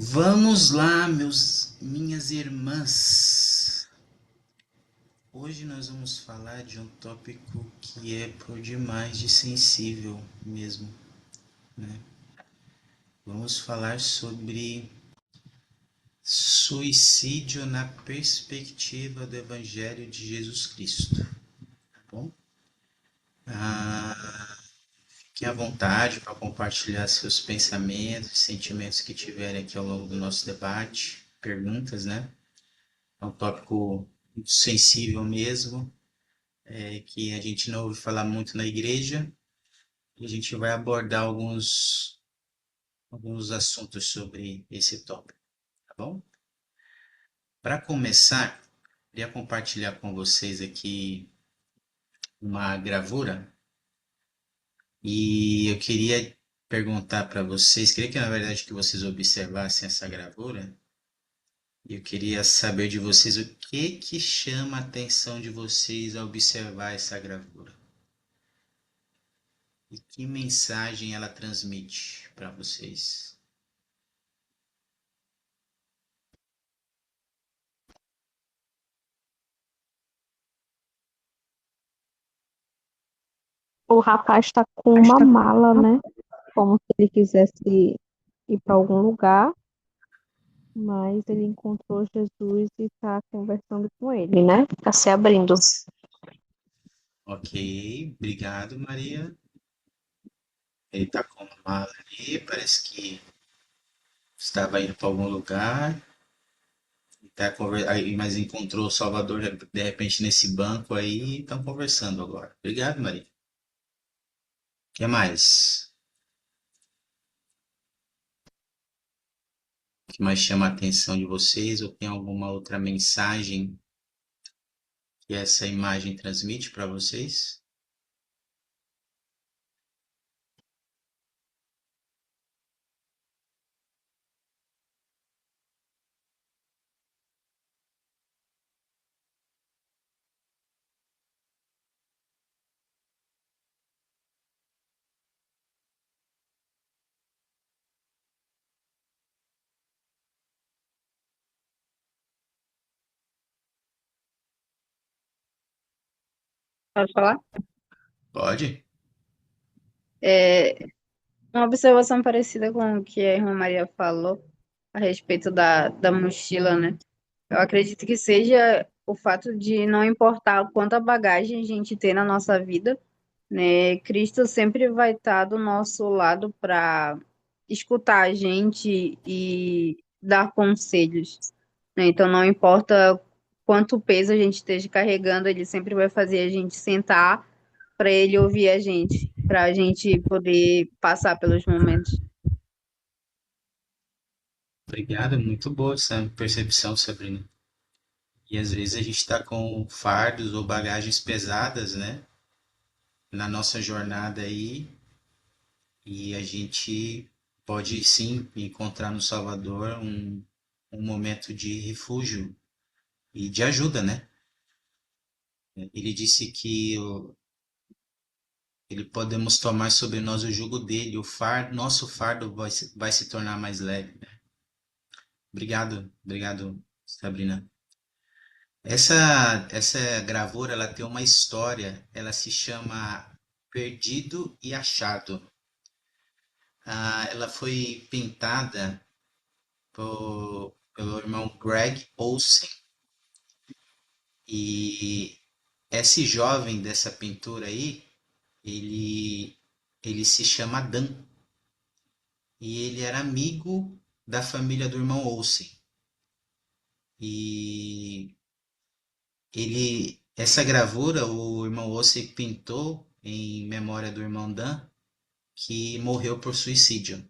Vamos lá, minhas irmãs. Hoje nós vamos falar de um tópico que é por demais de sensível mesmo, né? Vamos falar sobre suicídio na perspectiva do Evangelho de Jesus Cristo, tá bom? Ah, Fiquem à vontade para compartilhar seus pensamentos e sentimentos que tiverem aqui ao longo do nosso debate, perguntas, né? É um tópico muito sensível mesmo, que a gente não ouve falar muito na igreja, e a gente vai abordar alguns assuntos sobre esse tópico, tá bom? Para começar, queria compartilhar com vocês aqui uma gravura e eu queria perguntar para vocês, queria que na verdade que vocês observassem essa gravura e eu queria saber de vocês o que que chama a atenção de vocês ao observar essa gravura. E que mensagem ela transmite para vocês? O rapaz está com uma mala, né? Como se ele quisesse ir para algum lugar, mas ele encontrou Jesus e está conversando com ele, né? Está se abrindo. Ok, obrigado, Maria. Ele está com uma mala ali, parece que estava indo para algum lugar, mas encontrou o Salvador de repente nesse banco aí e estão conversando agora. Obrigado, Maria. O que mais? O que mais chama a atenção de vocês? Ou tem alguma outra mensagem que essa imagem transmite para vocês? Pode falar? Pode? É, uma observação parecida com o que a irmã Maria falou a respeito da mochila, né? Eu acredito que seja o fato de não importar quanta bagagem a gente tem na nossa vida, né? Cristo sempre vai estar do nosso lado para escutar a gente e dar conselhos, né? Então, não importa quanto peso a gente esteja carregando, ele sempre vai fazer a gente sentar para ele ouvir a gente, para a gente poder passar pelos momentos. Obrigado, muito boa essa percepção, Sabrina. E às vezes a gente está com fardos ou bagagens pesadas, né, na nossa jornada aí, e a gente pode sim encontrar no Salvador um momento de refúgio e de ajuda, né? Ele disse que ele podemos tomar sobre nós o jugo dele, nosso fardo vai se tornar mais leve. Obrigado, obrigado, Sabrina. Essa gravura ela tem uma história, ela se chama Perdido e Achado. Ela foi pintada pelo irmão Greg Olsen e esse jovem dessa pintura aí, ele, ele se chama Dan e ele era amigo da família do irmão Olsen. E essa gravura o irmão Olsen pintou em memória do irmão Dan que morreu por suicídio.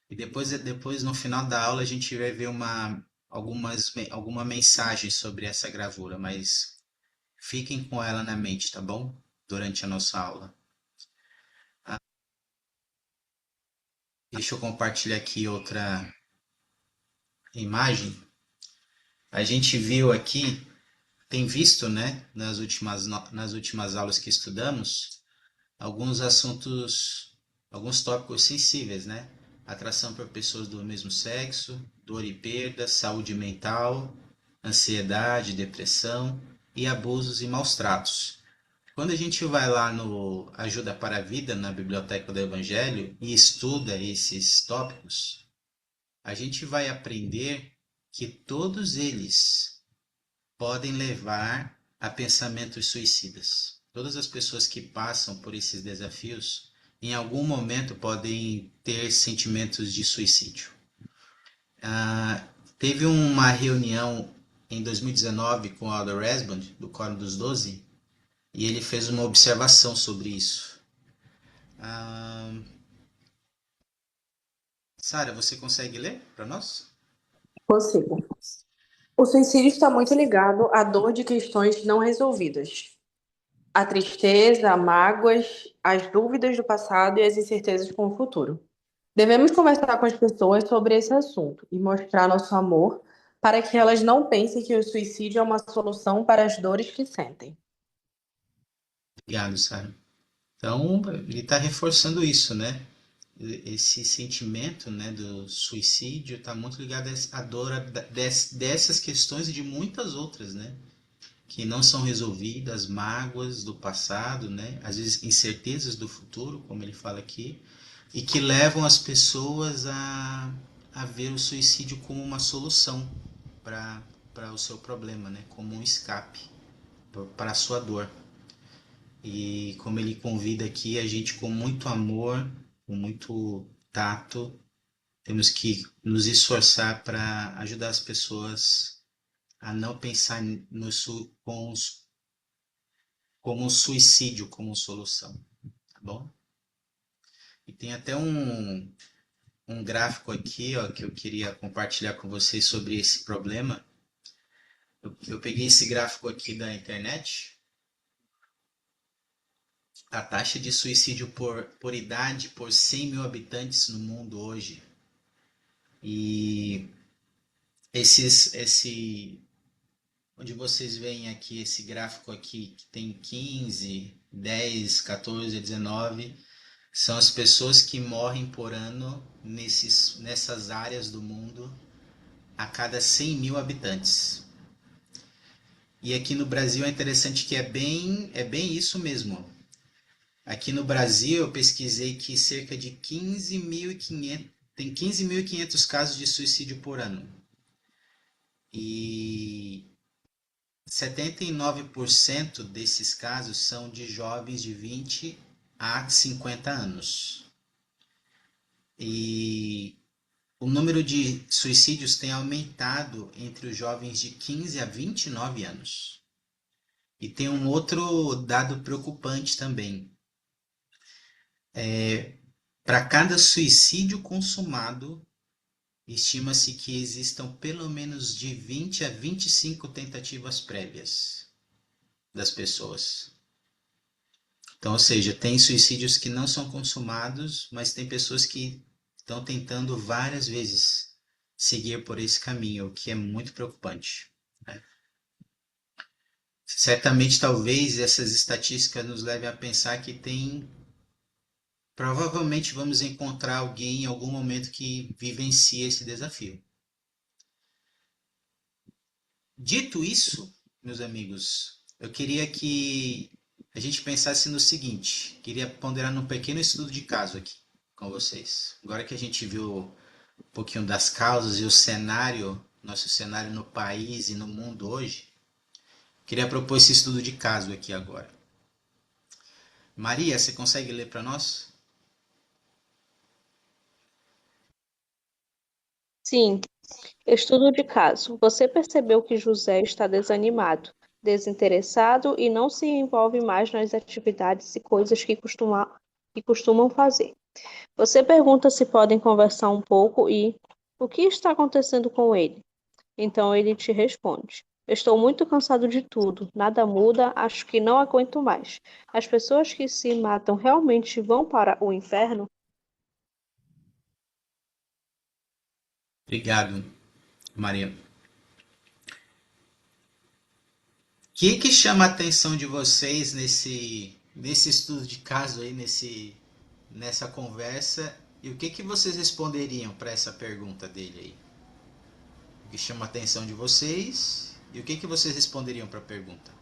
E depois no final da aula a gente vai ver alguma mensagem sobre essa gravura, mas fiquem com ela na mente, tá bom? Durante a nossa aula. Deixa eu compartilhar aqui outra imagem. A gente viu aqui, tem visto, né, nas últimas aulas que estudamos, alguns assuntos, alguns tópicos sensíveis, né? atração por pessoas do mesmo sexo, dor e perda, saúde mental, ansiedade, depressão e abusos e maus tratos. Quando a gente vai lá no Ajuda para a Vida, na Biblioteca do Evangelho, e estuda esses tópicos, a gente vai aprender que todos eles podem levar a pensamentos suicidas. Todas as pessoas que passam por esses desafios, em algum momento podem ter sentimentos de suicídio. Teve uma reunião em 2019 com o Aldo Resband, do Quórum dos Doze, e ele fez uma observação sobre isso. Sara, você consegue ler para nós? Consigo. O suicídio está muito ligado à dor de questões não resolvidas, à tristeza, a mágoas, às dúvidas do passado e às incertezas com o futuro. Devemos conversar com as pessoas sobre esse assunto e mostrar nosso amor para que elas não pensem que o suicídio é uma solução para as dores que sentem. Obrigado, Sara. Então, ele está reforçando isso, né? Esse sentimento, né, do suicídio está muito ligado à dor dessas questões e de muitas outras, né? Que não são resolvidas, mágoas do passado, né? Às vezes incertezas do futuro, como ele fala aqui, e que levam as pessoas a ver o suicídio como uma solução para o seu problema, né? Como um escape para a sua dor. E como ele convida aqui a gente com muito amor, com muito tato, temos que nos esforçar para ajudar as pessoas a não pensar como um suicídio como solução, tá bom? E tem até um gráfico aqui, ó, que eu queria compartilhar com vocês sobre esse problema. Eu peguei esse gráfico aqui da internet. A taxa de suicídio por idade por 100 mil habitantes no mundo hoje. E onde vocês veem aqui esse gráfico aqui, que tem 15, 10, 14, 19, são as pessoas que morrem por ano nessas áreas do mundo a cada 100 mil habitantes. E aqui no Brasil é interessante que é bem isso mesmo. Aqui no Brasil eu pesquisei que cerca de 15.500, tem 15.500 casos de suicídio por ano. E 79% desses casos são de jovens de 20 a 50 anos. E o número de suicídios tem aumentado entre os jovens de 15 a 29 anos. E tem um outro dado preocupante também. Para cada suicídio consumado, estima-se que existam pelo menos de 20 a 25 tentativas prévias das pessoas. Então, ou seja, tem suicídios que não são consumados, mas tem pessoas que estão tentando várias vezes seguir por esse caminho, o que é muito preocupante, né? Certamente, talvez essas estatísticas nos levem a pensar que provavelmente vamos encontrar alguém em algum momento que vivencie esse desafio. Dito isso, meus amigos, eu queria que a gente pensasse no seguinte, queria ponderar num pequeno estudo de caso aqui com vocês. Agora que a gente viu um pouquinho das causas e o cenário, nosso cenário no país e no mundo hoje, queria propor esse estudo de caso aqui agora. Maria, você consegue ler para nós? Sim, estudo de caso. Você percebeu que José está desanimado, desinteressado e não se envolve mais nas atividades e coisas que costumam fazer. Você pergunta se podem conversar um pouco e o que está acontecendo com ele? Então ele te responde: estou muito cansado de tudo, nada muda, acho que não aguento mais. As pessoas que se matam realmente vão para o inferno? Obrigado, Maria. O que chama a atenção de vocês nesse estudo de caso aí, nessa conversa E o que que vocês responderiam para essa pergunta dele aí? O que chama a atenção de vocês? E o que que vocês responderiam para a pergunta?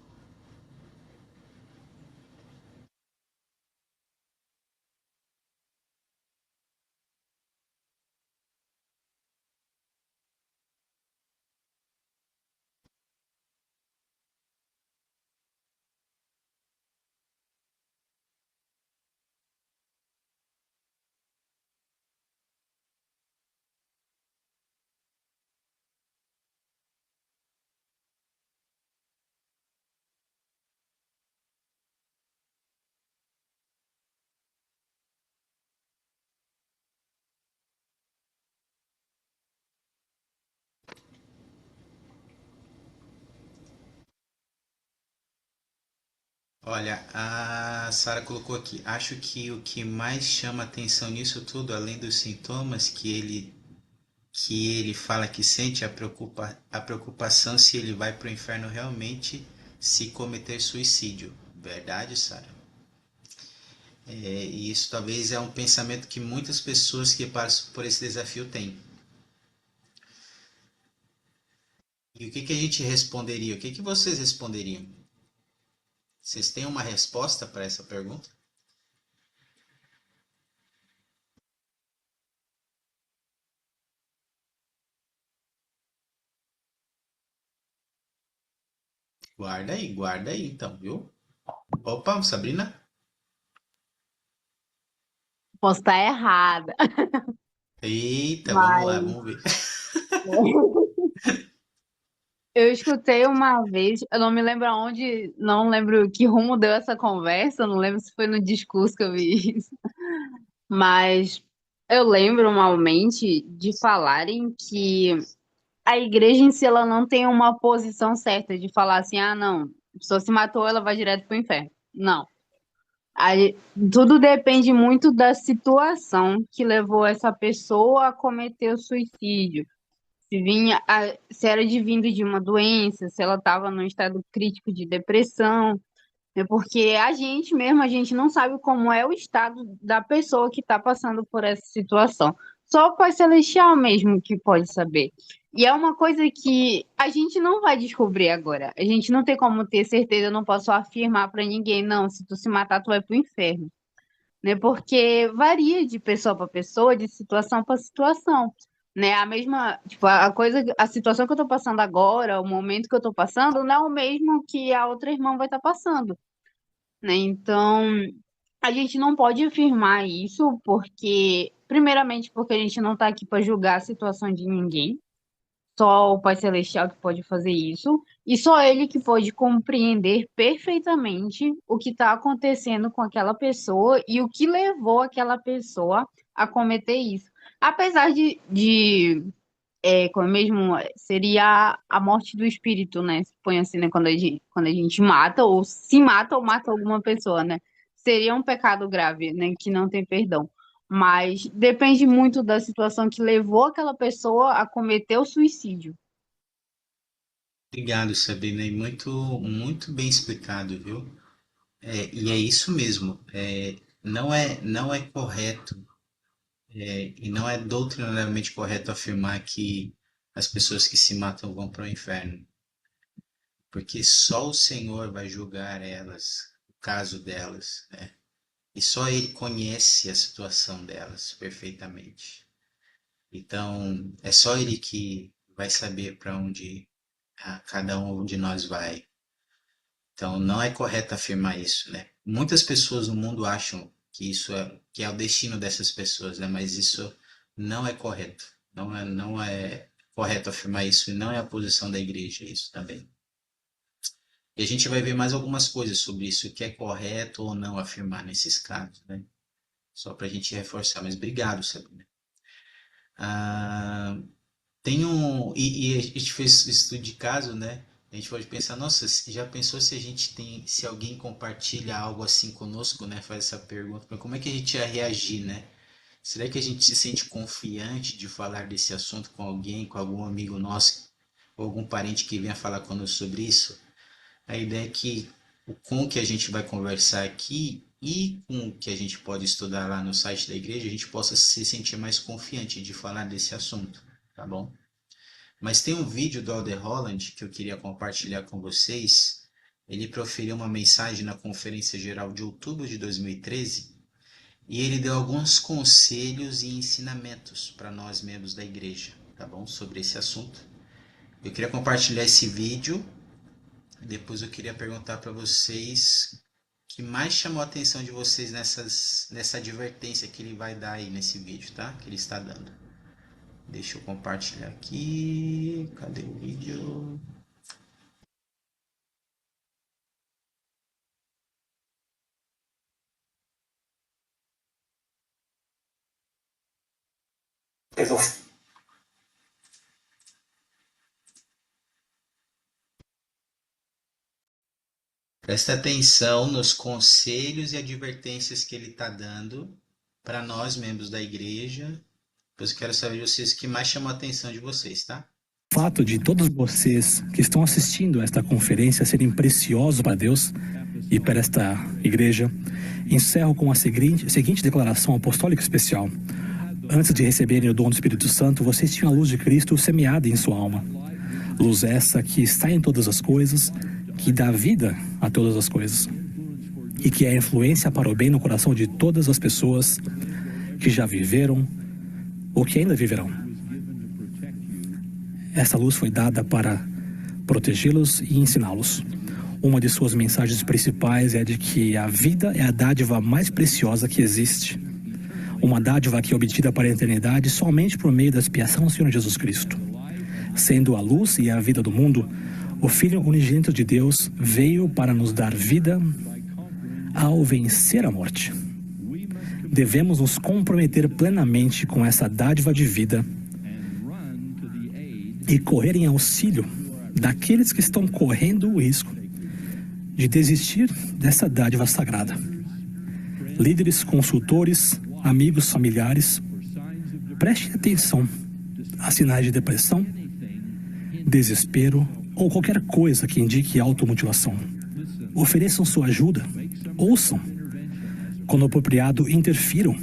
Olha, a Sara colocou aqui. Acho que o que mais chama atenção nisso tudo, além dos sintomas que ele fala que sente, a preocupação se ele vai para o inferno realmente se cometer suicídio. Verdade, Sara? E isso talvez é um pensamento que muitas pessoas que passam por esse desafio têm. E o que que a gente responderia? O que que vocês responderiam? Vocês têm uma resposta para essa pergunta? Guarda aí então, viu? Opa, Sabrina? Posso estar errada, Eita, vamos lá, mas vamos ver. eu escutei uma vez, eu não me lembro aonde, não lembro que rumo deu essa conversa, não lembro se foi no discurso que eu vi isso, mas eu lembro malmente de falarem que a igreja em si ela não tem uma posição certa de falar assim, ah, não, a pessoa se matou, ela vai direto pro inferno. Não. Aí, tudo depende muito da situação que levou essa pessoa a cometer o suicídio. Se era de vindo de uma doença, se ela estava num estado crítico de depressão, né? Porque a gente mesmo, a gente não sabe como é o estado da pessoa que está passando por essa situação. Só o Pai Celestial mesmo que pode saber. E é uma coisa que a gente não vai descobrir agora. A gente não tem como ter certeza, eu não posso afirmar para ninguém, não, se tu se matar, tu vai pro inferno, né? Porque varia de pessoa para pessoa, de situação para situação, né? A mesma, tipo, a coisa, a situação que eu tô passando agora, o momento que eu tô passando, não é o mesmo que a outra irmã vai estar passando, né? Então, a gente não pode afirmar isso porque, primeiramente, porque a gente não está aqui para julgar a situação de ninguém. Só o Pai Celestial que pode fazer isso, e só ele que pode compreender perfeitamente o que está acontecendo com aquela pessoa e o que levou aquela pessoa a cometer isso. Apesar como mesmo seria a morte do espírito, né? Se põe assim, né? Quando a gente mata, ou se mata ou mata alguma pessoa, né? Seria um pecado grave, né? Que não tem perdão. Mas depende muito da situação que levou aquela pessoa a cometer o suicídio. Obrigado, Sabrina, e muito, muito bem explicado, viu? E é isso mesmo. Não é correto, e não é doutrinariamente correto afirmar que as pessoas que se matam vão para o inferno, porque só o Senhor vai julgar elas, o caso delas, né? E só Ele conhece a situação delas perfeitamente. Então, é só Ele que vai saber para onde cada um de nós vai. Então, não é correto afirmar isso, né? Muitas pessoas no mundo acham que é o destino dessas pessoas, né? Mas isso não é correto. Não é correto afirmar isso e não é a posição da igreja isso também. E a gente vai ver mais algumas coisas sobre isso, o que é correto ou não afirmar nesses casos, né? Só para a gente reforçar. Mas obrigado, Sabrina. Ah, e a gente fez estudo de caso, né? A gente pode pensar, nossa, já pensou se a gente tem, se alguém compartilha algo assim conosco, né? Faz essa pergunta, mas como é que a gente ia reagir, né? Será que a gente se sente confiante de falar desse assunto com alguém, com algum amigo nosso, ou algum parente que venha falar conosco sobre isso? A ideia é que com o que a gente vai conversar aqui e com o que a gente pode estudar lá no site da igreja, a gente possa se sentir mais confiante de falar desse assunto, tá bom? Mas tem um vídeo do Elder Holland que eu queria compartilhar com vocês. Ele proferiu uma mensagem na Conferência Geral de outubro de 2013 e ele deu alguns conselhos e ensinamentos para nós membros da igreja, tá bom? Sobre esse assunto. Eu queria compartilhar esse vídeo. Depois eu queria perguntar para vocês o que mais chamou a atenção de vocês nessa advertência que ele vai dar aí nesse vídeo, tá? Que ele está dando. Deixa eu compartilhar aqui. Cadê o vídeo? Presta atenção nos conselhos e advertências que ele está dando para nós, membros da igreja. Pois eu quero saber de vocês o que mais chamou a atenção de vocês, tá? O fato de todos vocês que estão assistindo a esta conferência serem preciosos para Deus e para esta igreja, encerro com a seguinte declaração apostólica especial. Antes de receberem o dom do Espírito Santo, vocês tinham a luz de Cristo semeada em sua alma. Luz essa que está em todas as coisas, que dá vida a todas as coisas e que é influência para o bem no coração de todas as pessoas que já viveram ou que ainda viverão. Essa luz foi dada para protegê-los e ensiná-los. Uma de suas mensagens principais é de que a vida é a dádiva mais preciosa que existe. Uma dádiva que é obtida para a eternidade somente por meio da expiação do Senhor Jesus Cristo. Sendo a luz e a vida do mundo, o Filho unigênito de Deus veio para nos dar vida ao vencer a morte. Devemos nos comprometer plenamente com essa dádiva de vida e correr em auxílio daqueles que estão correndo o risco de desistir dessa dádiva sagrada. Líderes, consultores, amigos, familiares, prestem atenção a sinais de depressão, desespero ou qualquer coisa que indique automutilação. Ofereçam sua ajuda, ouçam, quando apropriado, interfiram.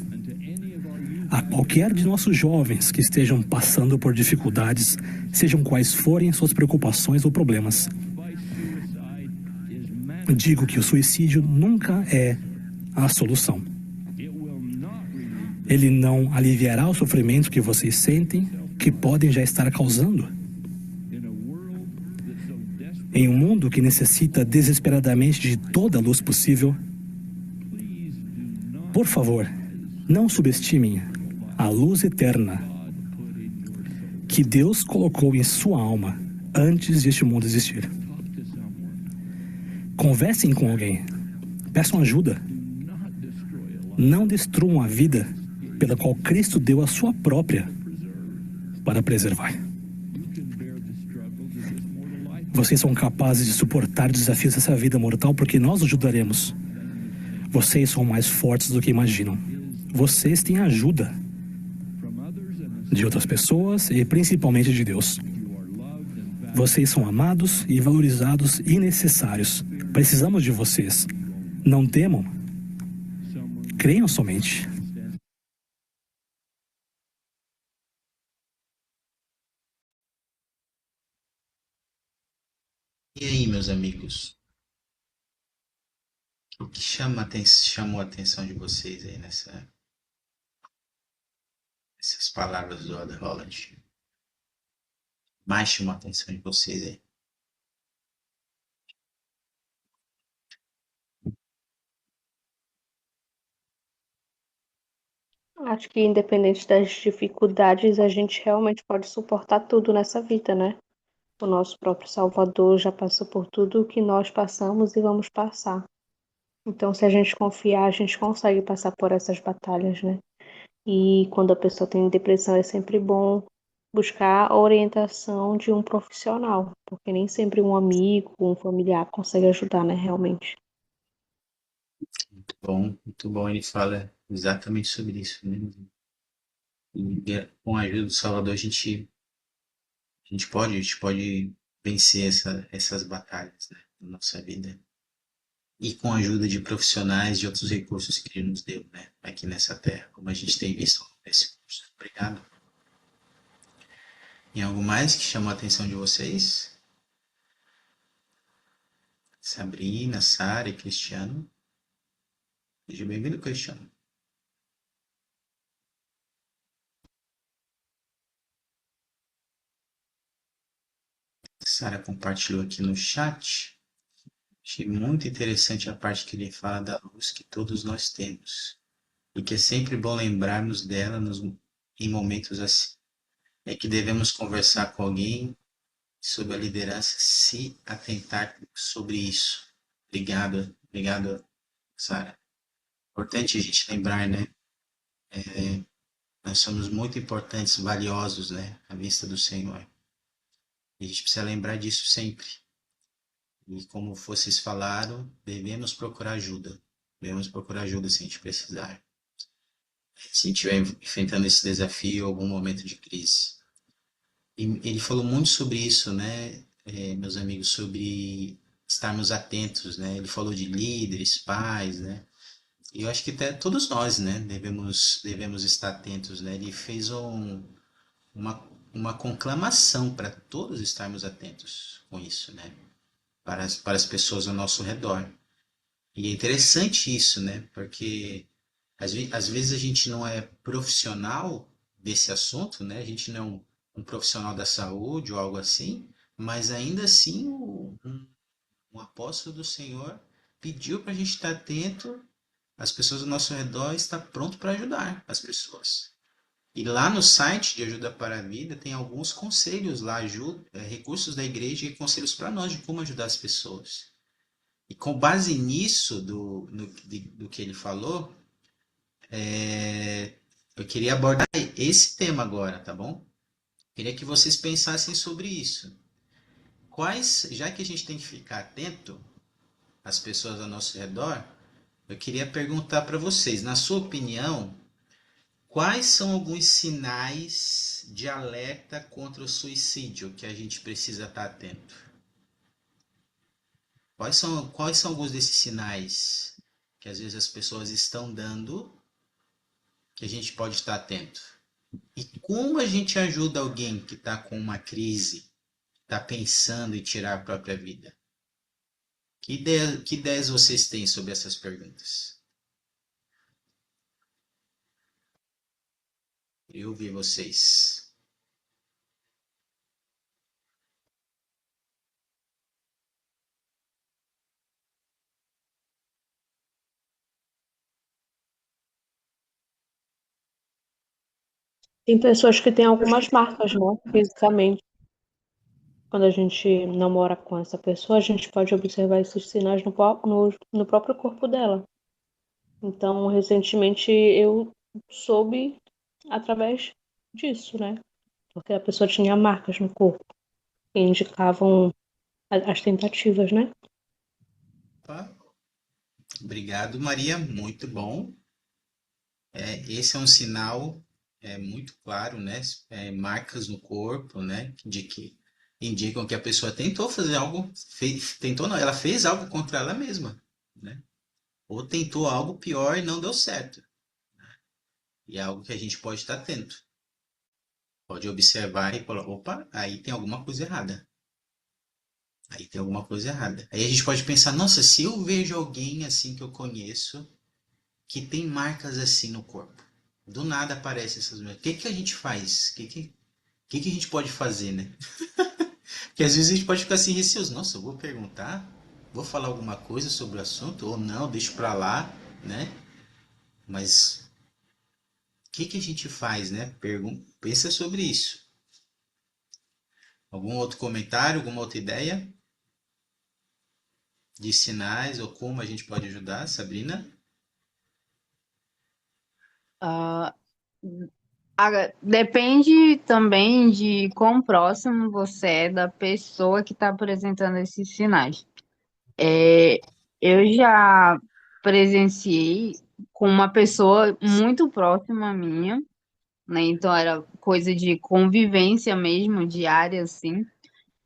A qualquer de nossos jovens que estejam passando por dificuldades, sejam quais forem suas preocupações ou problemas. Digo que o suicídio nunca é a solução. Ele não aliviará o sofrimento que vocês sentem, que podem já estar causando. Em um mundo que necessita desesperadamente de toda a luz possível, por favor, não subestimem a luz eterna que Deus colocou em sua alma antes deste mundo existir. Conversem com alguém, peçam ajuda. Não destruam a vida pela qual Cristo deu a sua própria para preservar. Vocês são capazes de suportar desafios dessa vida mortal porque nós ajudaremos. Vocês são mais fortes do que imaginam. Vocês têm ajuda de outras pessoas e principalmente de Deus. Vocês são amados e valorizados e necessários. Precisamos de vocês. Não temam. Creiam somente. E aí, meus amigos? O que chamou a atenção de vocês aí nessas palavras do Elder Holland? Mais chamou a atenção de vocês aí? Acho que independente das dificuldades, a gente realmente pode suportar tudo nessa vida, né? O nosso próprio Salvador já passou por tudo o que nós passamos e vamos passar. Então, se a gente confiar, a gente consegue passar por essas batalhas, né? E quando a pessoa tem depressão, é sempre bom buscar a orientação de um profissional, porque nem sempre um amigo, um familiar consegue ajudar, né, realmente. Muito bom, ele fala exatamente sobre isso, né? E com a ajuda do Salvador a gente pode vencer essas batalhas, né, na nossa vida. e com a ajuda de profissionais e outros recursos que Ele nos deu, né, aqui nessa terra, como a gente tem visto nesse curso. Obrigado. E algo mais que chamou a atenção de vocês? Sabrina, Sara e Cristiano. Seja bem-vindo, Cristiano. Sara compartilhou aqui no chat. Achei muito interessante a parte que ele fala da luz que todos nós temos. E que é sempre bom lembrarmos dela em momentos assim. É que devemos conversar com alguém sobre a liderança, se atentar sobre isso. Obrigado, Sara. Importante a gente lembrar, né? Nós somos muito importantes, valiosos, né? À vista do Senhor. E a gente precisa lembrar disso sempre. E como vocês falaram, devemos procurar ajuda. Devemos procurar ajuda se a gente precisar. Se estiver enfrentando esse desafio, algum momento de crise. E ele falou muito sobre isso, né, meus amigos, sobre estarmos atentos, né? Ele falou de líderes, pais, né? E eu acho que até todos nós, né, devemos estar atentos, né? Ele fez uma conclamação para todos estarmos atentos com isso, né? Para as pessoas ao nosso redor. E é interessante isso, né? Porque às vezes a gente não é profissional desse assunto, né? A gente não é um profissional da saúde ou algo assim, mas ainda assim um apóstolo do Senhor pediu para a gente estar atento às pessoas ao nosso redor e estar pronto para ajudar as pessoas. E lá no site de Ajuda para a Vida tem alguns conselhos lá, recursos da igreja e conselhos para nós de como ajudar as pessoas. E com base nisso, do que ele falou, eu queria abordar esse tema agora, tá bom? Queria que vocês pensassem sobre isso. Já que a gente tem que ficar atento às pessoas ao nosso redor, eu queria perguntar para vocês, na sua opinião, quais são alguns sinais de alerta contra o suicídio que a gente precisa estar atento? Quais são alguns desses sinais que às vezes as pessoas estão dando que a gente pode estar atento? E como a gente ajuda alguém que está com uma crise, está pensando em tirar a própria vida? Que ideias vocês têm sobre essas perguntas? Eu ouvi vocês. Tem pessoas que têm algumas marcas, né, fisicamente. Quando a gente não mora com essa pessoa, a gente pode observar esses sinais no próprio corpo dela. Então, recentemente eu soube através disso, né? Porque a pessoa tinha marcas no corpo que indicavam as tentativas, né? Opa, obrigado, Maria. Muito bom. Esse é um sinal muito claro, né? Marcas no corpo, né? De que indicam que a pessoa tentou fazer algo, tentou não, ela fez algo contra ela mesma, né? Ou tentou algo pior e não deu certo. E é algo que a gente pode estar atento. Pode observar e falar, opa, aí tem alguma coisa errada. Aí tem alguma coisa errada. Aí a gente pode pensar, nossa, se eu vejo alguém assim que eu conheço que tem marcas assim no corpo, do nada aparecem essas marcas. O que a gente faz? O que a gente pode fazer, né? Porque às vezes a gente pode ficar assim receoso. Nossa, eu vou perguntar, vou falar alguma coisa sobre o assunto ou não, deixo pra lá, né? Mas o que a gente faz, né? Pensa sobre isso. Algum outro comentário, alguma outra ideia de sinais ou como a gente pode ajudar, Sabrina? Ah, depende também de quão próximo você é da pessoa que está apresentando esses sinais. Eu já presenciei com uma pessoa muito próxima minha, né? Então era coisa de convivência mesmo, diária, assim.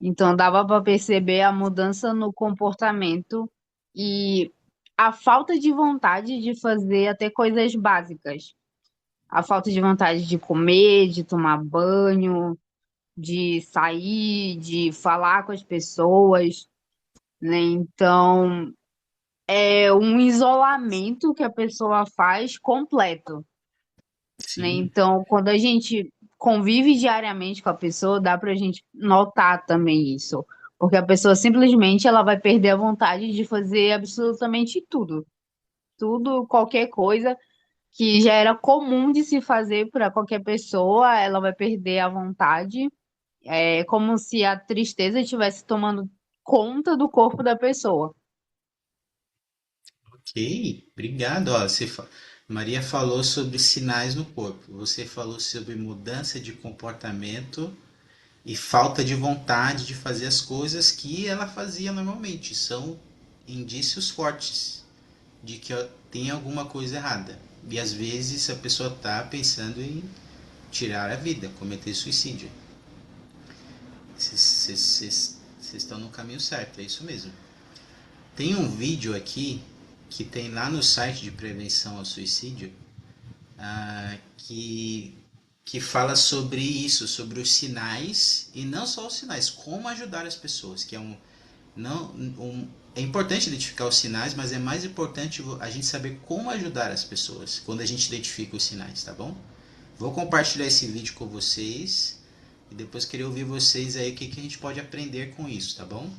Então dava para perceber a mudança no comportamento e a falta de vontade de fazer até coisas básicas. A falta de vontade de comer, de tomar banho, de sair, de falar com as pessoas, né? Então, é um isolamento que a pessoa faz completo, né? Sim, Então, quando a gente convive diariamente com a pessoa, dá pra gente notar também isso. Porque a pessoa simplesmente ela vai perder a vontade de fazer absolutamente tudo. Tudo, qualquer coisa que já era comum de se fazer para qualquer pessoa, ela vai perder a vontade. É como se a tristeza estivesse tomando conta do corpo da pessoa. ok, obrigado. Ó, Maria falou sobre sinais no corpo, você falou sobre mudança de comportamento e falta de vontade de fazer as coisas que ela fazia normalmente. São indícios fortes de que ó, tem alguma coisa errada. E às vezes a pessoa está pensando em tirar a vida, cometer suicídio. Vocês estão no caminho certo, é isso mesmo. Tem um vídeo aqui que tem lá no site de prevenção ao suicídio que fala sobre isso, sobre os sinais e não só os sinais, como ajudar as pessoas, que é é importante identificar os sinais, mas é mais importante a gente saber como ajudar as pessoas quando a gente identifica os sinais, tá bom? Vou compartilhar esse vídeo com vocês e depois queria ouvir vocês aí o que a gente pode aprender com isso, tá bom?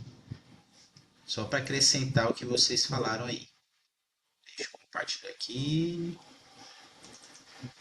Só para acrescentar o que vocês falaram aí. Deixa eu compartilhar aqui.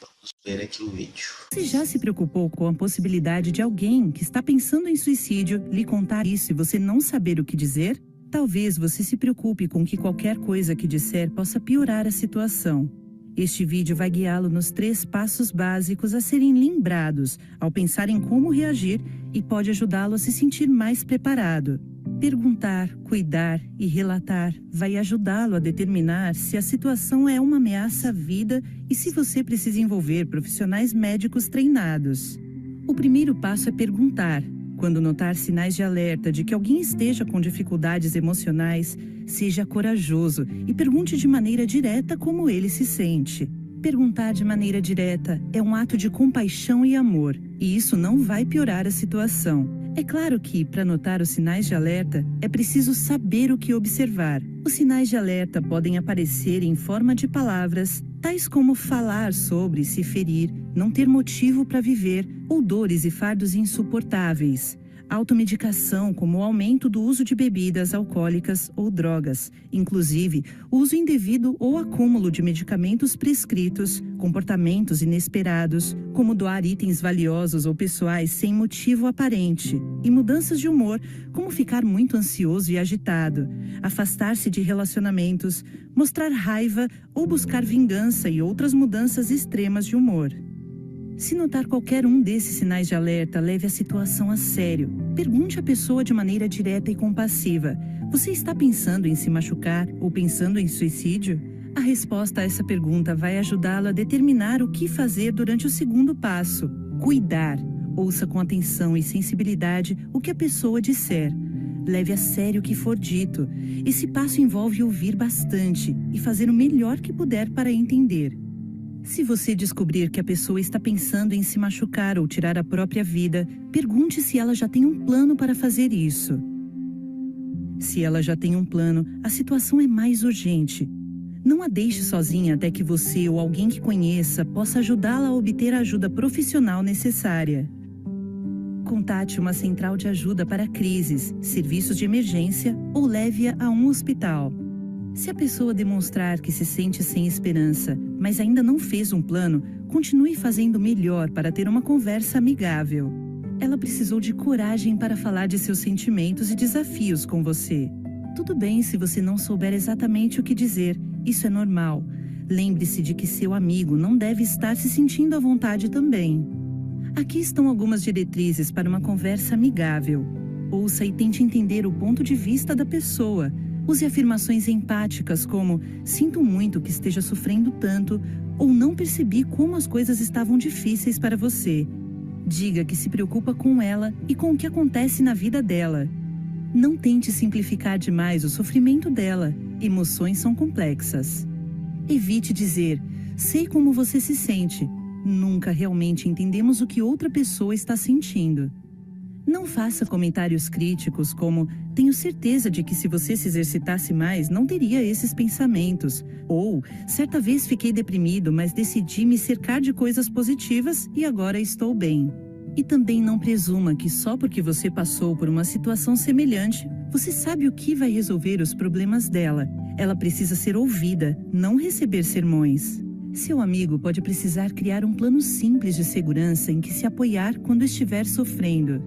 Vamos ver aqui o vídeo. Você já se preocupou com a possibilidade de alguém que está pensando em suicídio lhe contar isso e você não saber o que dizer? Talvez você se preocupe com que qualquer coisa que disser possa piorar a situação. Este vídeo vai guiá-lo nos 3 passos básicos a serem lembrados ao pensar em como reagir e pode ajudá-lo a se sentir mais preparado. Perguntar, cuidar e relatar vai ajudá-lo a determinar se a situação é uma ameaça à vida e se você precisa envolver profissionais médicos treinados. O primeiro passo é perguntar. Quando notar sinais de alerta de que alguém esteja com dificuldades emocionais, seja corajoso e pergunte de maneira direta como ele se sente. Perguntar de maneira direta é um ato de compaixão e amor, e isso não vai piorar a situação. É claro que, para notar os sinais de alerta, é preciso saber o que observar. Os sinais de alerta podem aparecer em forma de palavras, tais como falar sobre se ferir, não ter motivo para viver ou dores e fardos insuportáveis. Automedicação, como o aumento do uso de bebidas alcoólicas ou drogas, inclusive uso indevido ou acúmulo de medicamentos prescritos, comportamentos inesperados, como doar itens valiosos ou pessoais sem motivo aparente, e mudanças de humor, como ficar muito ansioso e agitado, afastar-se de relacionamentos, mostrar raiva ou buscar vingança e outras mudanças extremas de humor. Se notar qualquer um desses sinais de alerta, leve a situação a sério. Pergunte à pessoa de maneira direta e compassiva: você está pensando em se machucar ou pensando em suicídio? A resposta a essa pergunta vai ajudá-lo a determinar o que fazer durante o segundo passo: cuidar. Ouça com atenção e sensibilidade o que a pessoa disser. Leve a sério o que for dito. Esse passo envolve ouvir bastante e fazer o melhor que puder para entender. Se você descobrir que a pessoa está pensando em se machucar ou tirar a própria vida, pergunte se ela já tem um plano para fazer isso. Se ela já tem um plano, a situação é mais urgente. Não a deixe sozinha até que você ou alguém que conheça possa ajudá-la a obter a ajuda profissional necessária. Contate uma central de ajuda para crises, serviços de emergência ou leve-a a um hospital. Se a pessoa demonstrar que se sente sem esperança, mas ainda não fez um plano, continue fazendo melhor para ter uma conversa amigável. Ela precisou de coragem para falar de seus sentimentos e desafios com você. Tudo bem se você não souber exatamente o que dizer, isso é normal. Lembre-se de que seu amigo não deve estar se sentindo à vontade também. Aqui estão algumas diretrizes para uma conversa amigável. Ouça e tente entender o ponto de vista da pessoa. Use afirmações empáticas como: sinto muito que esteja sofrendo tanto, ou não percebi como as coisas estavam difíceis para você. Diga que se preocupa com ela e com o que acontece na vida dela. Não tente simplificar demais o sofrimento dela. Emoções são complexas. Evite dizer, sei como você se sente. Nunca realmente entendemos o que outra pessoa está sentindo. Não faça comentários críticos como, tenho certeza de que se você se exercitasse mais, não teria esses pensamentos. Ou, certa vez fiquei deprimido, mas decidi me cercar de coisas positivas e agora estou bem. E também não presuma que só porque você passou por uma situação semelhante, você sabe o que vai resolver os problemas dela. Ela precisa ser ouvida, não receber sermões. Seu amigo pode precisar criar um plano simples de segurança em que se apoiar quando estiver sofrendo.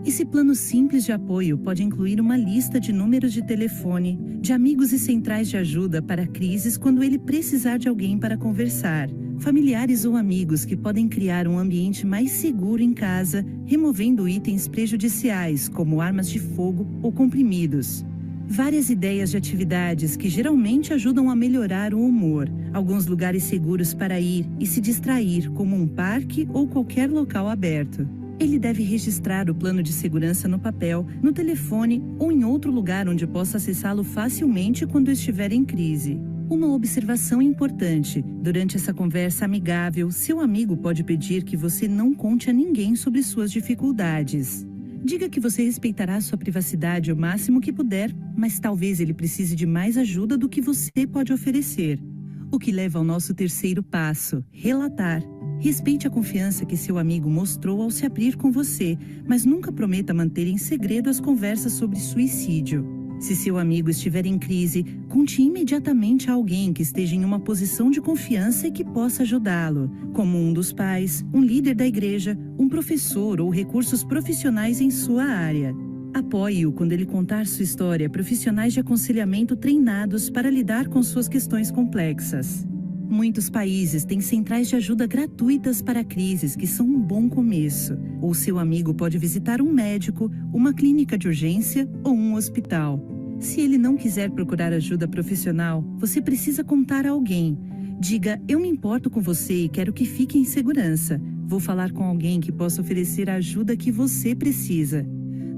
Esse plano simples de apoio pode incluir uma lista de números de telefone, de amigos e centrais de ajuda para crises quando ele precisar de alguém para conversar, familiares ou amigos que podem criar um ambiente mais seguro em casa, removendo itens prejudiciais, como armas de fogo ou comprimidos. Várias ideias de atividades que geralmente ajudam a melhorar o humor, alguns lugares seguros para ir e se distrair, como um parque ou qualquer local aberto. Ele deve registrar o plano de segurança no papel, no telefone ou em outro lugar onde possa acessá-lo facilmente quando estiver em crise. Uma observação importante: durante essa conversa amigável, seu amigo pode pedir que você não conte a ninguém sobre suas dificuldades. Diga que você respeitará sua privacidade o máximo que puder, mas talvez ele precise de mais ajuda do que você pode oferecer. O que leva ao nosso terceiro passo: relatar. Respeite a confiança que seu amigo mostrou ao se abrir com você, mas nunca prometa manter em segredo as conversas sobre suicídio. Se seu amigo estiver em crise, conte imediatamente a alguém que esteja em uma posição de confiança e que possa ajudá-lo, como um dos pais, um líder da igreja, um professor ou recursos profissionais em sua área. Apoie-o quando ele contar sua história a profissionais de aconselhamento treinados para lidar com suas questões complexas. Muitos países têm centrais de ajuda gratuitas para crises que são um bom começo. Ou seu amigo pode visitar um médico, uma clínica de urgência ou um hospital. Se ele não quiser procurar ajuda profissional, você precisa contar a alguém. Diga, eu me importo com você e quero que fique em segurança. Vou falar com alguém que possa oferecer a ajuda que você precisa.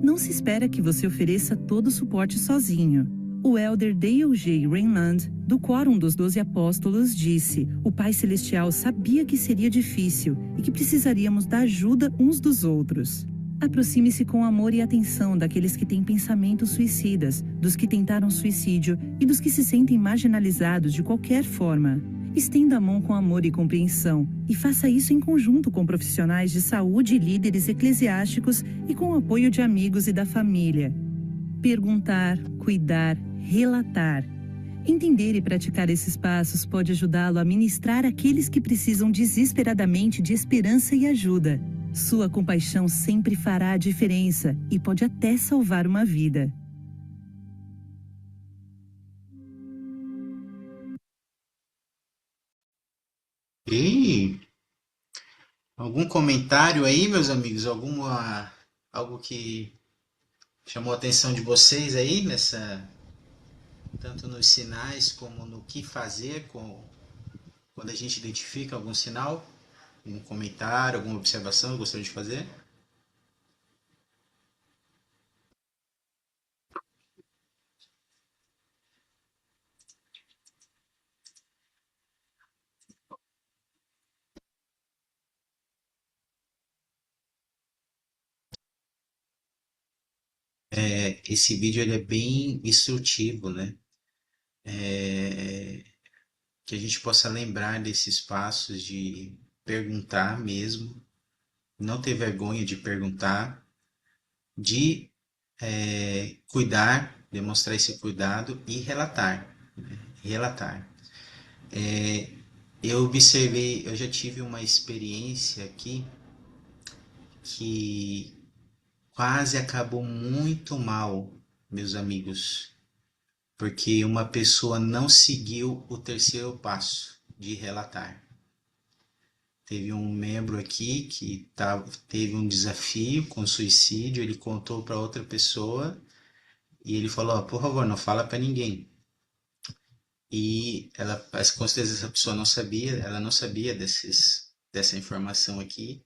Não se espera que você ofereça todo o suporte sozinho. O elder Dale J. Raymond, do Quórum dos 12 Apóstolos, disse: o Pai Celestial sabia que seria difícil e que precisaríamos da ajuda uns dos outros. Aproxime-se com amor e atenção daqueles que têm pensamentos suicidas, dos que tentaram suicídio e dos que se sentem marginalizados de qualquer forma. Estenda a mão com amor e compreensão e faça isso em conjunto com profissionais de saúde e líderes eclesiásticos e com o apoio de amigos e da família. Perguntar, cuidar, relatar. Entender e praticar esses passos pode ajudá-lo a ministrar aqueles que precisam desesperadamente de esperança e ajuda. Sua compaixão sempre fará a diferença e pode até salvar uma vida. E algum comentário aí, meus amigos? Algo que chamou a atenção de vocês aí tanto nos sinais como no que fazer quando a gente identifica algum sinal? Um comentário, alguma observação que gostaria de fazer? Esse vídeo ele é bem instrutivo, né? Que a gente possa lembrar desses passos de perguntar mesmo, não ter vergonha de perguntar, de cuidar, demonstrar esse cuidado e relatar, né? Relatar. Eu observei, eu já tive uma experiência aqui que quase acabou muito mal, meus amigos, porque uma pessoa não seguiu o terceiro passo de relatar. Teve um membro aqui que teve um desafio com suicídio, ele contou para outra pessoa e ele falou, por favor, não fala para ninguém. E ela, com certeza essa pessoa ela não sabia dessa informação aqui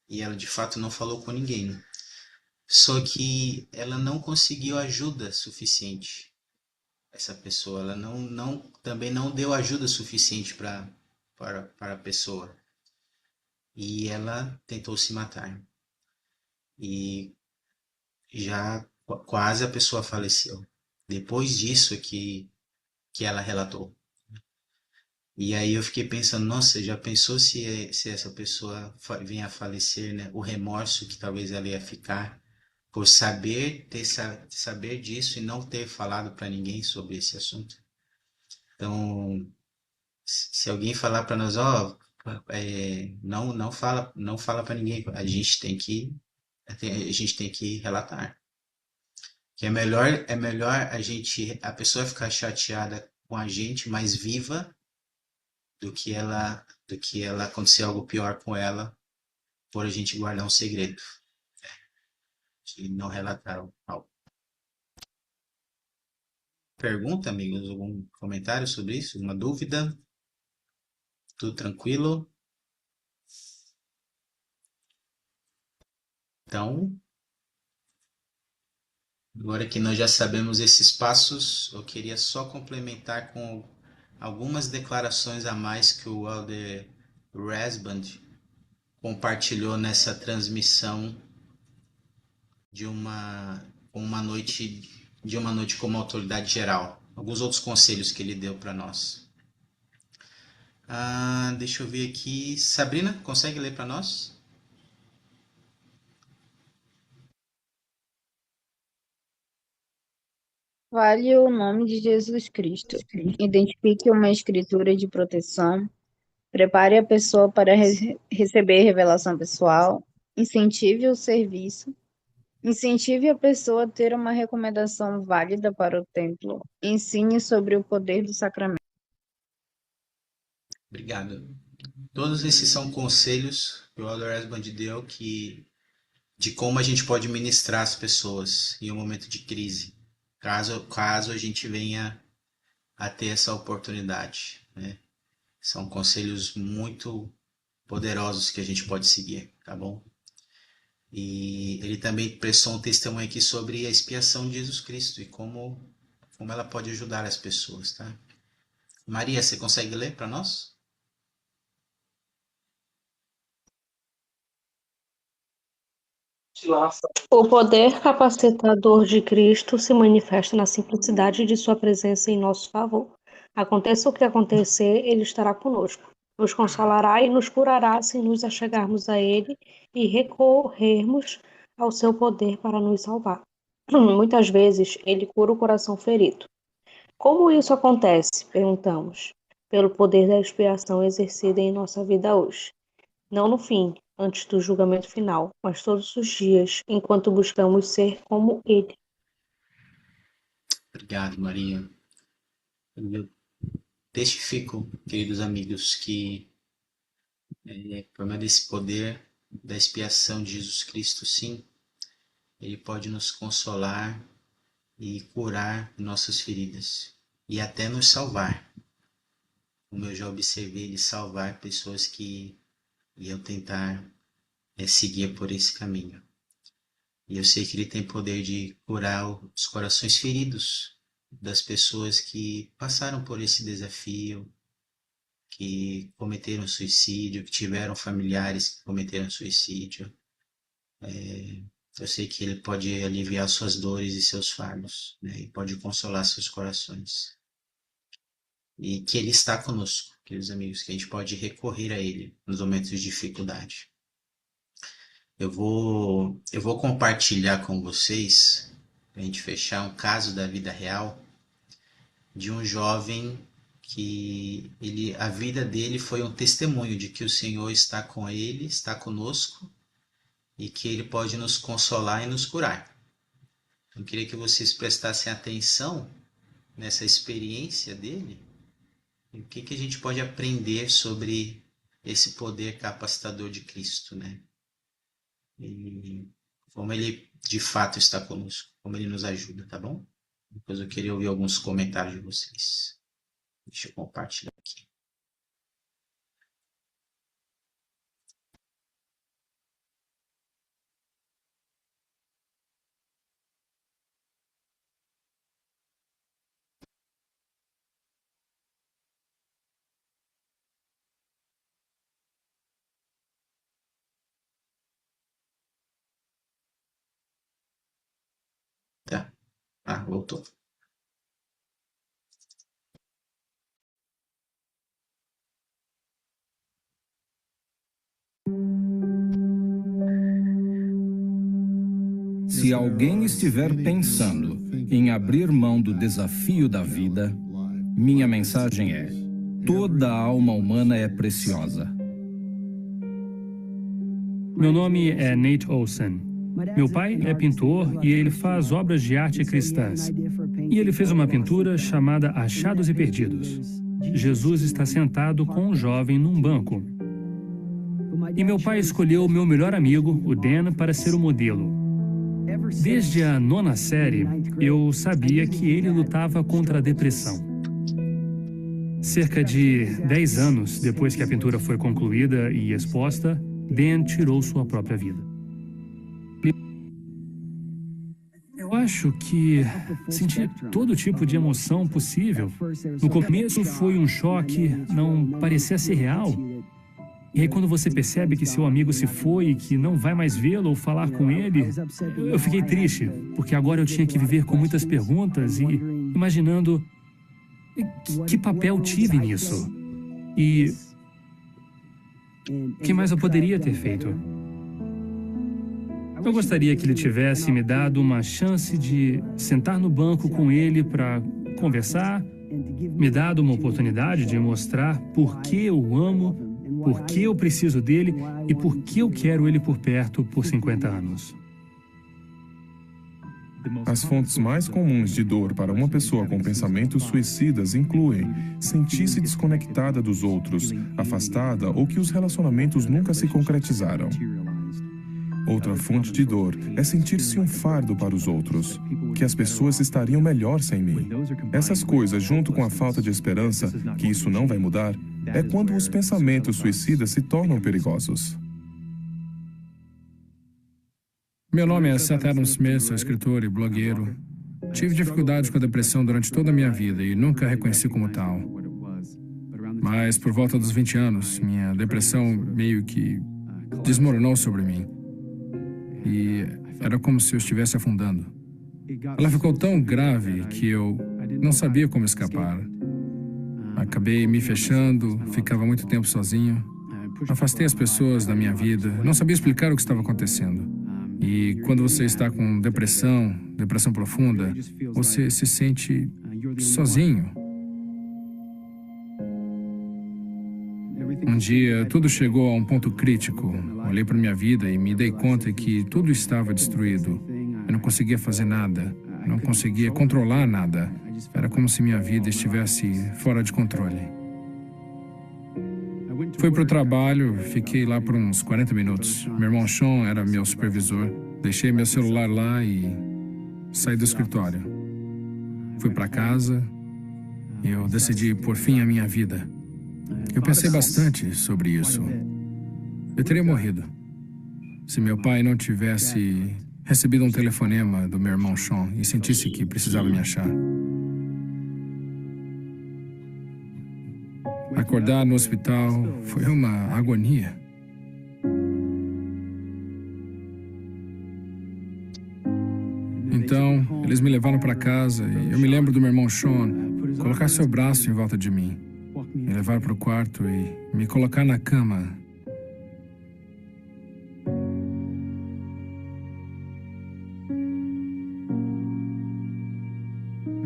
e ela de fato não falou com ninguém. só que ela não conseguiu ajuda suficiente. Essa pessoa, ela também não deu ajuda suficiente para a pessoa. E ela tentou se matar. E já quase a pessoa faleceu. Depois disso que ela relatou. E aí eu fiquei pensando, nossa, já pensou se essa pessoa vinha a falecer, né? O remorso que talvez ela ia ficar por saber disso e não ter falado para ninguém sobre esse assunto. Então, se alguém falar para nós, ó, não fala para ninguém, a gente tem que relatar. Que é melhor a pessoa ficar chateada com a gente, mais viva, do que ela acontecer algo pior com ela, por a gente guardar um segredo, de não relatar algo. Pergunta, amigos, algum comentário sobre isso? Alguma dúvida? Tudo tranquilo? Então, agora que nós já sabemos esses passos, eu queria só complementar com algumas declarações a mais que o Elder Rasband compartilhou nessa transmissão de uma noite como autoridade geral. Alguns outros conselhos que ele deu para nós. Deixa eu ver aqui. Sabrina, consegue ler para nós? Fale o nome de Jesus Cristo. Identifique uma escritura de proteção. Prepare a pessoa para receber revelação pessoal. Incentive o serviço. Incentive a pessoa a ter uma recomendação válida para o templo. Ensine sobre o poder do sacramento. Obrigado. Todos esses são conselhos que o Elder Rasband deu de como a gente pode ministrar as pessoas em um momento de crise, caso a gente venha a ter essa oportunidade, né? São conselhos muito poderosos que a gente pode seguir, tá bom? E ele também prestou um testemunho aqui sobre a expiação de Jesus Cristo e como ela pode ajudar as pessoas, tá? Maria, você consegue ler para nós? O poder capacitador de Cristo se manifesta na simplicidade de sua presença em nosso favor. Aconteça o que acontecer, ele estará conosco. Nos consolará e nos curará se nos achegarmos a ele e recorrermos ao seu poder para nos salvar. Muitas vezes, ele cura o coração ferido. Como isso acontece? Perguntamos. Pelo poder da expiação exercida em nossa vida hoje. Não no fim, antes do julgamento final, mas todos os dias, enquanto buscamos ser como Ele. Obrigado, Maria. Eu testifico, queridos amigos, que por meio desse poder da expiação de Jesus Cristo, sim, ele pode nos consolar e curar nossas feridas e até nos salvar. Como eu já observei, ele salvar pessoas que iam tentar seguir por esse caminho. E eu sei que ele tem poder de curar os corações feridos das pessoas que passaram por esse desafio, que cometeram suicídio, que tiveram familiares que cometeram suicídio. Eu sei que ele pode aliviar suas dores e seus fardos, né? E pode consolar seus corações. E que ele está conosco, queridos amigos, que a gente pode recorrer a ele nos momentos de dificuldade. Eu vou compartilhar com vocês, para a gente fechar, um caso da vida real de um jovem que a vida dele foi um testemunho de que o Senhor está com ele, está conosco e que ele pode nos consolar e nos curar. Eu queria que vocês prestassem atenção nessa experiência dele e o que a gente pode aprender sobre esse poder capacitador de Cristo, né? E como ele de fato está conosco, como ele nos ajuda, tá bom? Depois eu queria ouvir alguns comentários de vocês. Deixa eu compartilhar aqui. Ah, voltou. Se alguém estiver pensando em abrir mão do desafio da vida, minha mensagem é: toda a alma humana é preciosa. Meu nome é Nate Olsen. Meu pai é pintor e ele faz obras de arte cristãs. E ele fez uma pintura chamada Achados e Perdidos. Jesus está sentado com um jovem num banco. E meu pai escolheu meu melhor amigo, o Dan, para ser o modelo. Desde a 9ª série, eu sabia que ele lutava contra a depressão. Cerca de 10 anos depois que a pintura foi concluída e exposta, Dan tirou sua própria vida. Eu acho que senti todo tipo de emoção possível. No começo foi um choque, não parecia ser real. E aí quando você percebe que seu amigo se foi e que não vai mais vê-lo ou falar com ele, eu fiquei triste, porque agora eu tinha que viver com muitas perguntas e imaginando que papel tive nisso. E o que mais eu poderia ter feito? Eu gostaria que ele tivesse me dado uma chance de sentar no banco com ele para conversar, me dado uma oportunidade de mostrar por que eu o amo, por que eu preciso dele e por que eu quero ele por perto por 50 anos. As fontes mais comuns de dor para uma pessoa com pensamentos suicidas incluem sentir-se desconectada dos outros, afastada ou que os relacionamentos nunca se concretizaram. Outra fonte de dor é sentir-se um fardo para os outros, que as pessoas estariam melhor sem mim. Essas coisas, junto com a falta de esperança, que isso não vai mudar, é quando os pensamentos suicidas se tornam perigosos. Meu nome é Seth Adam Smith, sou escritor e blogueiro. Tive dificuldades com a depressão durante toda a minha vida e nunca a reconheci como tal. Mas por volta dos 20 anos, minha depressão meio que desmoronou sobre mim. E era como se eu estivesse afundando. Ela ficou tão grave que eu não sabia como escapar. Acabei me fechando, ficava muito tempo sozinho. Afastei as pessoas da minha vida, não sabia explicar o que estava acontecendo. E quando você está com depressão profunda, você se sente sozinho. Um dia, tudo chegou a um ponto crítico. Olhei para minha vida e me dei conta que tudo estava destruído. Eu não conseguia fazer nada, não conseguia controlar nada. Era como se minha vida estivesse fora de controle. Fui para o trabalho, fiquei lá por uns 40 minutos. Meu irmão Sean era meu supervisor. Deixei meu celular lá e saí do escritório. Fui para casa e eu decidi pôr fim à minha vida. Eu pensei bastante sobre isso. Eu teria morrido se meu pai não tivesse recebido um telefonema do meu irmão Sean e sentisse que precisava me achar. Acordar no hospital foi uma agonia. Então, eles me levaram para casa e eu me lembro do meu irmão Sean colocar seu braço em volta de mim, me levar para o quarto e me colocar na cama.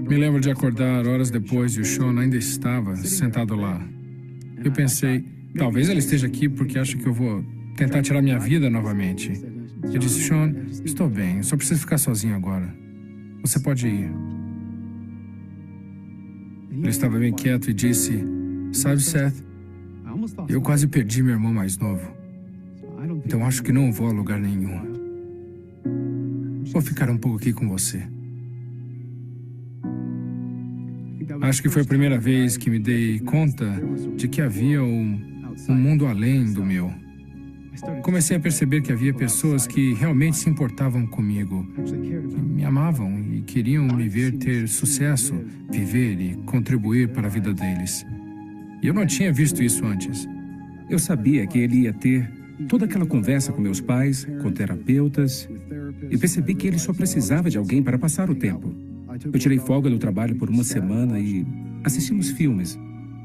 Me lembro de acordar horas depois e o Sean ainda estava sentado lá. Eu pensei, talvez ele esteja aqui porque acha que eu vou tentar tirar minha vida novamente. Eu disse, Sean, estou bem, só preciso ficar sozinho agora. Você pode ir. Ele estava bem quieto e disse, sabe, Seth, eu quase perdi meu irmão mais novo. Então acho que não vou a lugar nenhum. Vou ficar um pouco aqui com você. Acho que foi a primeira vez que me dei conta de que havia um mundo além do meu. Comecei a perceber que havia pessoas que realmente se importavam comigo, que me amavam e queriam me ver ter sucesso, viver e contribuir para a vida deles. E eu não tinha visto isso antes. Eu sabia que ele ia ter toda aquela conversa com meus pais, com terapeutas, e percebi que ele só precisava de alguém para passar o tempo. Eu tirei folga do trabalho por uma semana e assistimos filmes,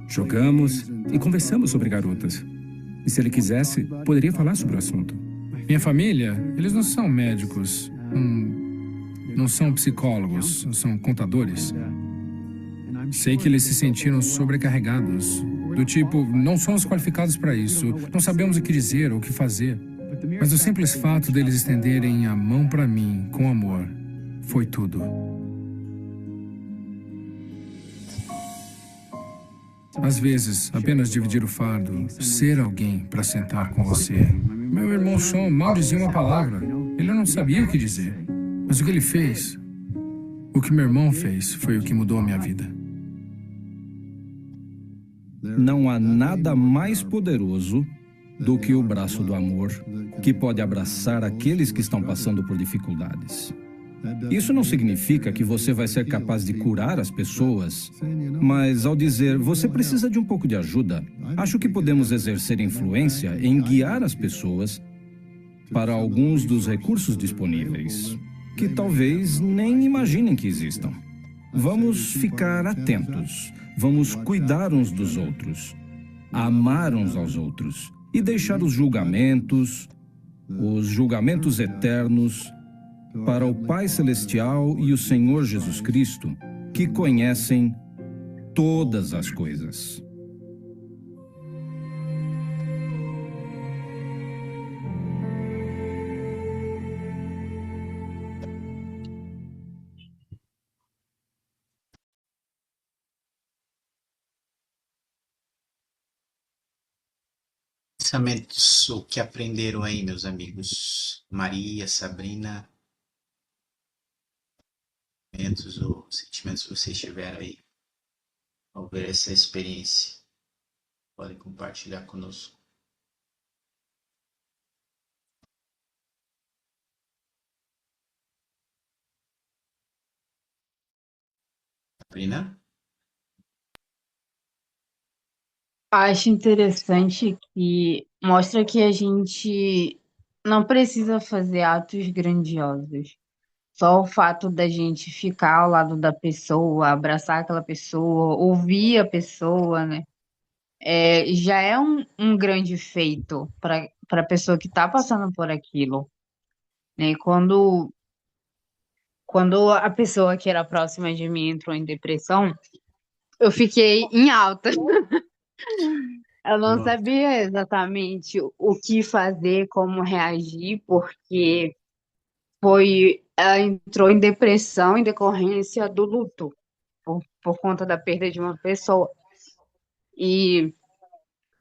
jogamos e conversamos sobre garotas. E se ele quisesse, poderia falar sobre o assunto. Minha família, eles não são médicos, não são psicólogos, são contadores. Sei que eles se sentiram sobrecarregados, do tipo, não somos qualificados para isso, não sabemos o que dizer ou o que fazer. Mas o simples fato deles estenderem a mão para mim com amor foi tudo. Às vezes, apenas dividir o fardo, ser alguém para sentar com você. Meu irmão Sean mal dizia uma palavra. Ele não sabia o que dizer. Mas o que ele fez, o que meu irmão fez, foi o que mudou a minha vida. Não há nada mais poderoso do que o braço do amor, que pode abraçar aqueles que estão passando por dificuldades. Isso não significa que você vai ser capaz de curar as pessoas, mas ao dizer, você precisa de um pouco de ajuda, acho que podemos exercer influência em guiar as pessoas para alguns dos recursos disponíveis, que talvez nem imaginem que existam. Vamos ficar atentos, vamos cuidar uns dos outros, amar uns aos outros e deixar os julgamentos eternos, para o Pai Celestial e o Senhor Jesus Cristo, que conhecem todas as coisas. Pensamentos, o que aprenderam aí, meus amigos? Maria, Sabrina, pensamentos ou sentimentos que vocês tiveram aí ao ver essa experiência? Podem compartilhar conosco. Sabrina? Acho interessante que mostra que a gente não precisa fazer atos grandiosos. Só o fato da gente ficar ao lado da pessoa, abraçar aquela pessoa, ouvir a pessoa, né? Já é um grande feito para a pessoa que está passando por aquilo, né? E quando a pessoa que era próxima de mim entrou em depressão, eu fiquei em alta. Eu não Nossa. sabia exatamente o que fazer, como reagir, porque ela entrou em depressão em decorrência do luto, por conta da perda de uma pessoa. E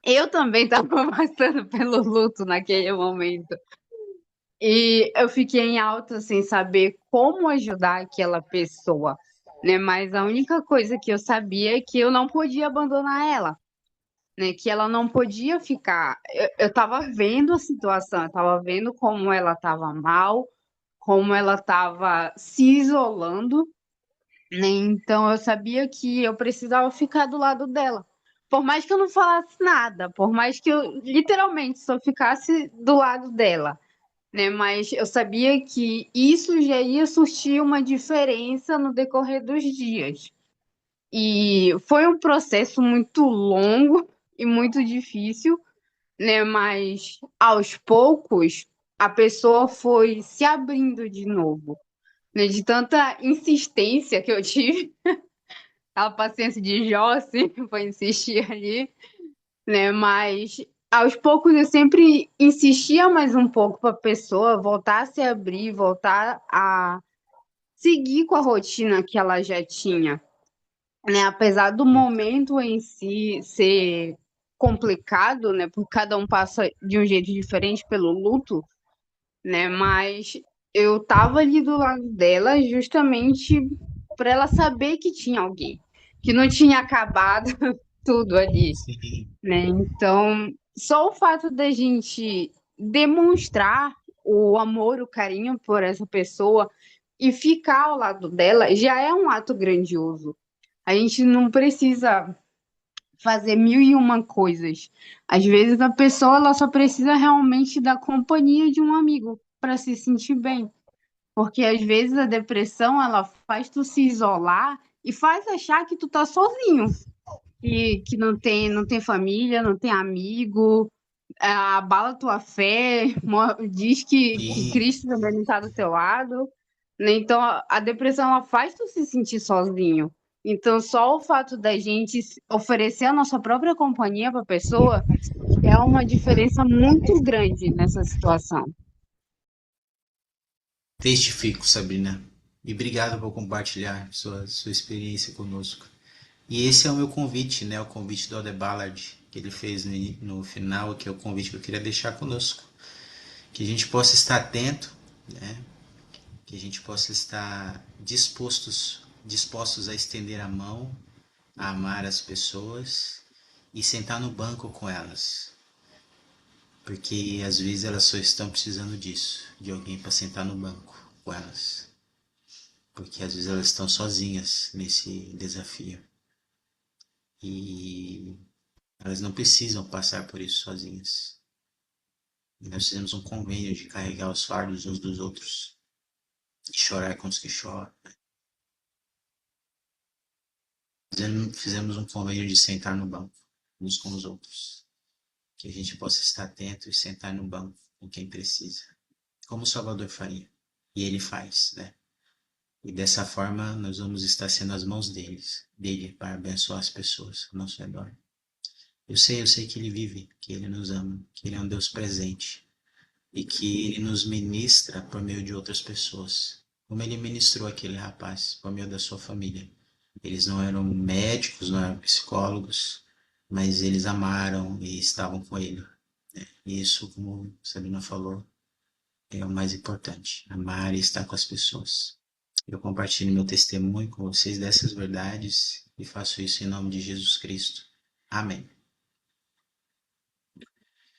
eu também estava passando pelo luto naquele momento. E eu fiquei em alta sem saber como ajudar aquela pessoa, né? Mas a única coisa que eu sabia é que eu não podia abandonar ela, né? Que ela não podia ficar. Eu estava vendo a situação, eu estava vendo como ela estava mal, como ela estava se isolando, né? Então eu sabia que eu precisava ficar do lado dela. Por mais que eu não falasse nada, por mais que eu literalmente só ficasse do lado dela, né? Mas eu sabia que isso já ia surtir uma diferença no decorrer dos dias. E foi um processo muito longo e muito difícil, né? Mas aos poucos a pessoa foi se abrindo de novo, né? De tanta insistência que eu tive, a paciência de Jó, assim, foi insistir ali, né? Mas aos poucos eu sempre insistia mais um pouco para a pessoa voltar a se abrir, voltar a seguir com a rotina que ela já tinha, né? Apesar do momento em si ser complicado, né? Porque cada um passa de um jeito diferente pelo luto, né? Mas eu tava ali do lado dela justamente para ela saber que tinha alguém, que não tinha acabado tudo ali, Sim. né? Então, só o fato da gente demonstrar o amor, o carinho por essa pessoa e ficar ao lado dela já é um ato grandioso. A gente não precisa fazer mil e uma coisas. Às vezes a pessoa ela só precisa realmente da companhia de um amigo para se sentir bem, Porque às vezes a depressão ela faz tu se isolar e faz achar que tu tá sozinho, que não tem família, não tem amigo, abala tua fé, diz que E Cristo também não está do teu lado, né? Então a depressão ela faz tu se sentir sozinho. Então só o fato da gente oferecer a nossa própria companhia para a pessoa é uma diferença muito grande nessa situação. testifico, Sabrina. E obrigado por compartilhar sua experiência conosco. E esse é o meu convite, né? O convite do Alder Ballard, que ele fez no final, que é o convite que eu queria deixar conosco. Que a gente possa estar atento, né? Que a gente possa estar dispostos a estender a mão, a amar as pessoas e sentar no banco com elas. Porque às vezes elas só estão precisando disso, de alguém para sentar no banco com elas. Porque às vezes elas estão sozinhas nesse desafio. E elas não precisam passar por isso sozinhas. E nós fizemos um convênio de carregar os fardos uns dos outros. E chorar com os que choram. Fizemos um convênio de sentar no banco, uns com os outros. Que a gente possa estar atento e sentar no banco com quem precisa. Como o Salvador faria. E ele faz, né? E dessa forma nós vamos estar sendo as mãos dele para abençoar as pessoas ao nosso redor. Eu sei que ele vive, que ele nos ama, que ele é um Deus presente e que ele nos ministra por meio de outras pessoas. Como ele ministrou aquele rapaz por meio da sua família. Eles não eram médicos, não eram psicólogos, mas eles amaram e estavam com ele. E isso, como a Sabrina falou, é o mais importante. Amar e estar com as pessoas. Eu compartilho meu testemunho com vocês dessas verdades e faço isso em nome de Jesus Cristo. Amém.